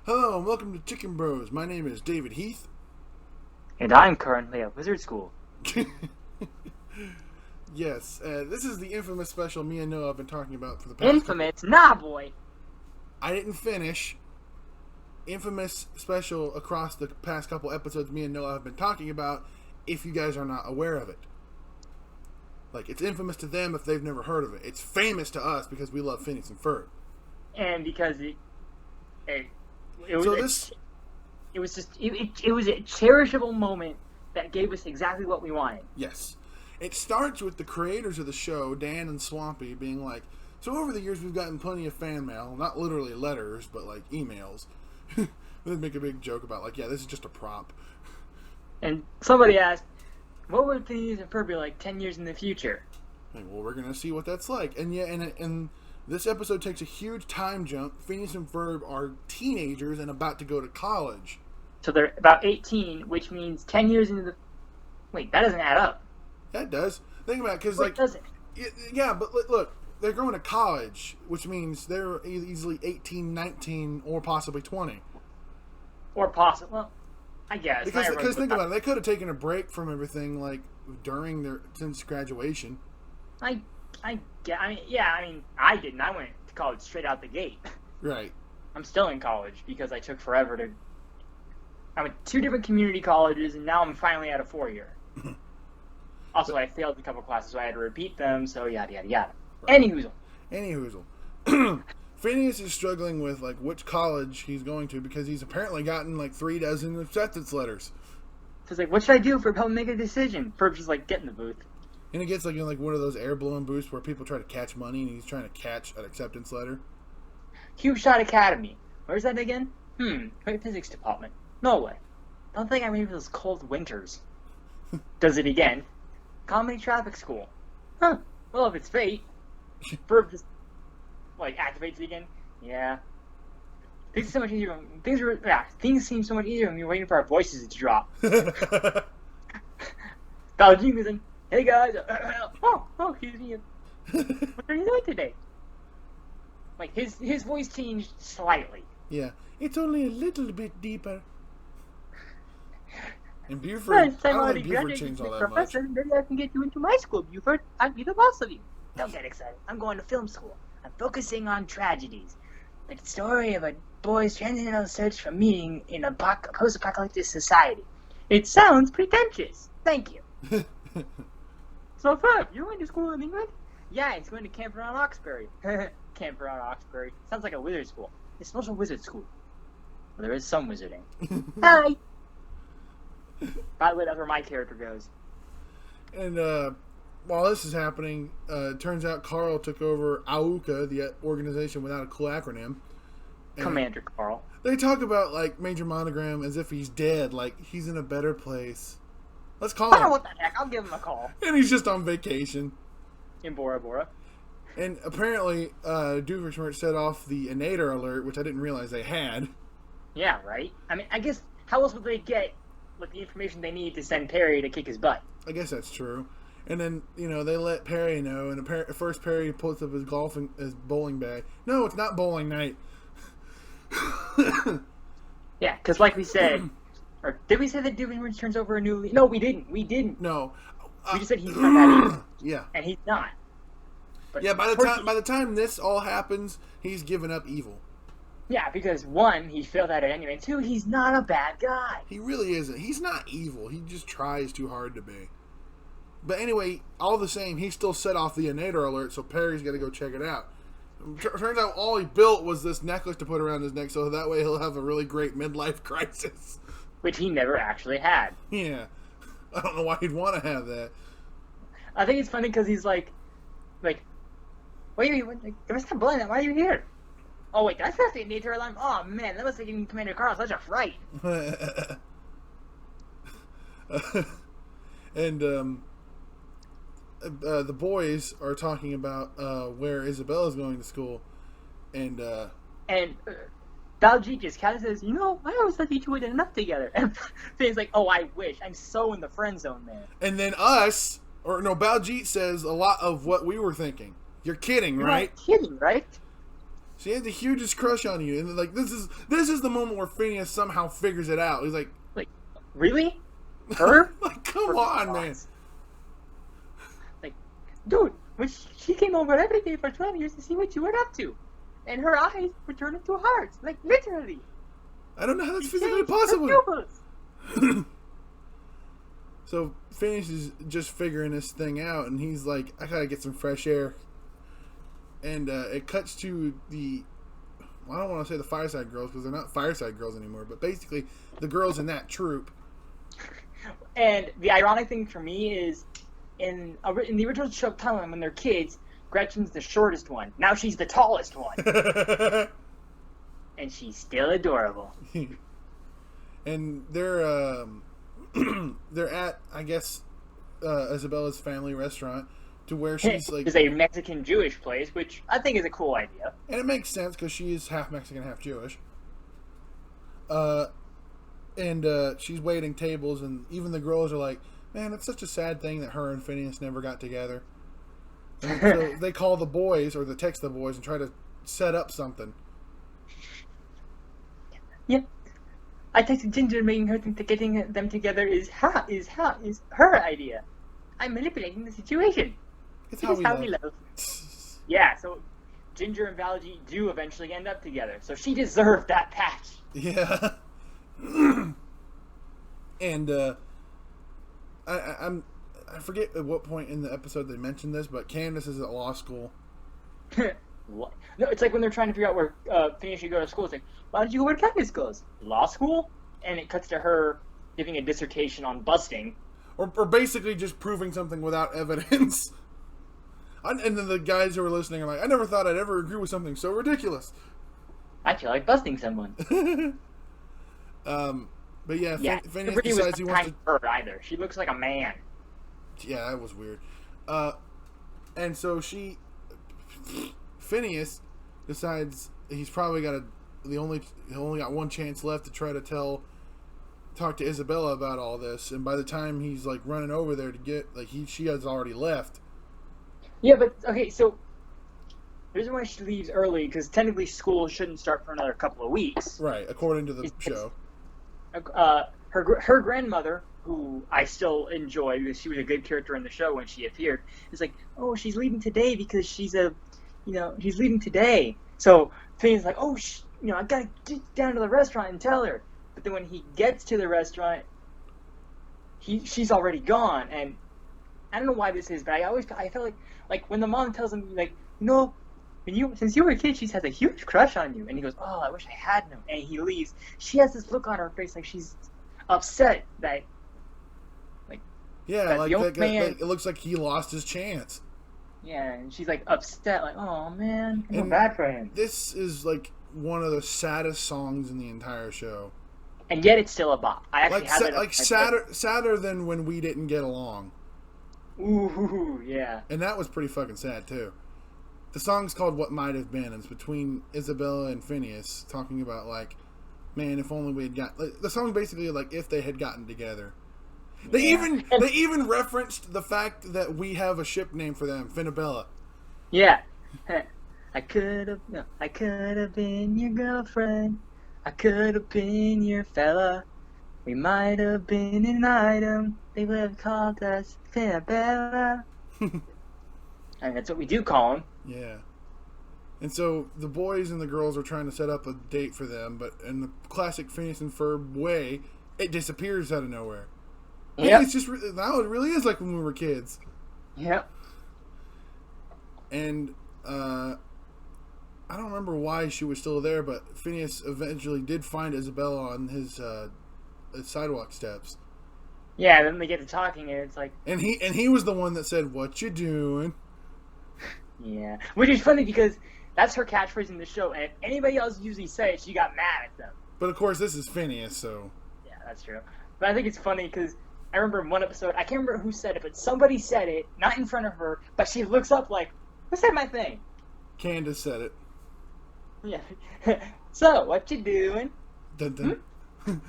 Hello and welcome to Chicken Bros. My name is David Heath. And I'm currently at Wizard School. Yes, this is the infamous special me and Noah have been talking about for the past Infamous? Nah, boy. I didn't finish. Infamous special across the past couple episodes me and Noah have been talking about, if you guys are not aware of it. Like, it's infamous to them if they've never heard of it. It's famous to us because we love Phineas and Ferb. And because it was a cherishable moment that gave us exactly what we wanted. Yes. It starts with the creators of the show, Dan and Swampy, being like, so over the years we've gotten plenty of fan mail, not literally letters, but like emails. They make a big joke about like, yeah, this is just a prop. And somebody asked, what would Phineas and Ferb be like 10 years in the future? Like, well, we're going to see what that's like. And yeah, and this episode takes a huge time jump. Phineas and Ferb are teenagers and about to go to college. So they're about 18, which means 10 years into the... Wait, that doesn't add up. That does. Think about it, because like... does it? Yeah, but look, they're going to college, which means they're easily 18, 19, or possibly 20. Or possibly... Well, I guess. Because think about it, they could have taken a break from everything, like, since graduation. I mean, I didn't. I went to college straight out the gate. Right. I'm still in college because I took forever to... I went to 2 different community colleges, and now I'm finally at a 4-year. Also, I failed a couple classes, so I had to repeat them, so yada, yada, yada. Right. Anyhoozle. Phineas is struggling with, like, which college he's going to because he's apparently gotten, like, 3 dozen acceptance letters. So it's like, what should I do for help make a decision? Ferb's just like, get in the booth. And he gets, like, in, like, one of those air balloon booths where people try to catch money, and he's trying to catch an acceptance letter. Cube Shot Academy. Where's that again? Wait, physics department. No way. Don't think I'm ready for those cold winters. Does it again. Comedy traffic school. Huh. Well, if it's fate. Ferb just, like, activates it again. Yeah. Things are so much easier when... Things seem so much easier when we're waiting for our voices to drop. Baljeet was in, hey guys, excuse me. What are you doing today? Like, his voice changed slightly. Yeah. It's only a little bit deeper. And Buford, I don't think Buford changed all that much. Maybe I can get you into my school, Buford. I'll be the boss of you. Don't get excited. I'm going to film school. I'm focusing on tragedies. Like the story of a boy's transcendental search for meaning in a post-apocalyptic society. It sounds pretentious. Thank you. So, Ferb, you're going to school in England? Yeah, it's going to Camp around Oxbury. Camp around Oxbury. Sounds like a wizard school. It's not a wizard school. Well, there is some wizarding. Hi! By the way, that's where my character goes. And while this is happening, it turns out Carl took over AUKA, the organization without a cool acronym. Commander Carl. They talk about, like, Major Monogram as if he's dead, like he's in a better place. Let's call him. Oh, what the heck? I'll give him a call. And he's just on vacation. In Bora Bora. And apparently, Doofenshmirtz set off the Inator alert, which I didn't realize they had. Yeah, right? I mean, I guess, how else would they get with the information they need to send Perry to kick his butt? I guess that's true. And then, they let Perry know, and at first Perry pulls up his bowling bag. No, it's not bowling night. Yeah, because like we said, or did we say that Doofenshmirtz turns over a new leaf? No, we didn't. No. We just said he's not that evil. Yeah. And he's not. But yeah, by the time this all happens, he's given up evil. Yeah, because 1, he failed at it anyway. 2, he's not a bad guy. He really isn't. He's not evil. He just tries too hard to be. But anyway, all the same, he still set off the Inator alert, so Perry's got to go check it out. Turns out all he built was this necklace to put around his neck, so that way he'll have a really great midlife crisis. Which he never actually had. Yeah. I don't know why he'd want to have that. I think it's funny because he's like, why are you, stop blowing that, why are you here? Oh wait, that's not the Inator alarm? Oh man, that must have given Commander Carl such a fright. And, the boys are talking about where Isabella's going to school, and Baljeet just kind of says, I always thought you two did enough together. And Finn's like, oh, I wish. I'm so in the friend zone, man. And then Baljeet says a lot of what we were thinking. You're kidding, right? You're not kidding, right? She had the hugest crush on you, and like this is the moment where Phineas somehow figures it out. He's like, really? Her? like, come on, man. Like, dude, when she came over every day for 12 years to see what you were up to, and her eyes were turned into hearts, like literally. I don't know how that's physically possible. So Phineas is just figuring this thing out, and he's like, I gotta get some fresh air. And it cuts to I don't want to say the Fireside Girls because they're not Fireside Girls anymore, but basically the girls in that troupe. And the ironic thing for me is, in the original show timeline, when they're kids, Gretchen's the shortest one. Now she's the tallest one. And she's still adorable. And they're at, I guess, Isabella's family restaurant, to where she's like... It's a Mexican-Jewish place, which I think is a cool idea. And it makes sense, because she is half Mexican, half Jewish. And she's waiting tables, and even the girls are like, man, it's such a sad thing that her and Phineas never got together. And so they call the boys, or they text the boys, and try to set up something. Yep. I texted Ginger, making her think that getting them together is her idea. I'm manipulating the situation. It's how we love. Yeah, so Ginger and Valji do eventually end up together, so she deserved that patch. Yeah. And I forget at what point in the episode they mentioned this, but Candace is at law school. What? No, it's like when they're trying to figure out where Phineas should go to school. It's like, why did you go where Candace goes? Law school? And it cuts to her giving a dissertation on busting. Or basically just proving something without evidence. And then the guys who are listening are like, I never thought I'd ever agree with something so ridiculous. I feel like busting someone. But yeah, Phineas decides he wants to... her either. She looks like a man. Yeah, that was weird. And so Phineas decides he's probably got he only got one chance left to try to talk to Isabella about all this, and by the time he's like running over there to get she has already left. Yeah, but okay, so the reason why she leaves early, because technically school shouldn't start for another couple of weeks. Right, according to the show. Her grandmother, who I still enjoy because she was a good character in the show when she appeared, is like, oh, she's leaving today because she's leaving today. So Phineas like, oh, I gotta get down to the restaurant and tell her. But then when he gets to the restaurant, she's already gone, and I don't know why this is, but I felt like when the mom tells him like, since you were a kid, she has a huge crush on you, and he goes, oh, I wish I had known, and he leaves. She has this look on her face like she's upset that, it looks like he lost his chance. Yeah, and she's like upset, like, oh man, I feel bad for him. This is like one of the saddest songs in the entire show. And yet it's still a bop. I actually have it sadder than When We Didn't Get Along. Ooh, yeah. And that was pretty fucking sad too. The song's called What Might Have Been, and it's between Isabella and Phineas talking about like, man, if only we had got. The song's basically like if they had gotten together. They even referenced the fact that we have a ship name for them, Finabella. Yeah. I could have been your girlfriend. I could have been your fella. We might have been an item. They would have called us Finabella. And that's what we do call them. Yeah. And so the boys and the girls are trying to set up a date for them, but in the classic Phineas and Ferb way, it disappears out of nowhere. Yeah, it's just now it really is like when we were kids. Yep. And I don't remember why she was still there, but Phineas eventually did find Isabella on his sidewalk steps. Yeah, then they get to talking, and it's like, and he was the one that said, "What you doing?" Yeah, which is funny because that's her catchphrase in the show, and if anybody else usually said it, she got mad at them. But of course, this is Phineas, so yeah, that's true. But I think it's funny because I remember in one episode, I can't remember who said it, but somebody said it, not in front of her, but she looks up like, "Who said my thing?" Candace said it. Yeah. So, what you doing? Dun, dun.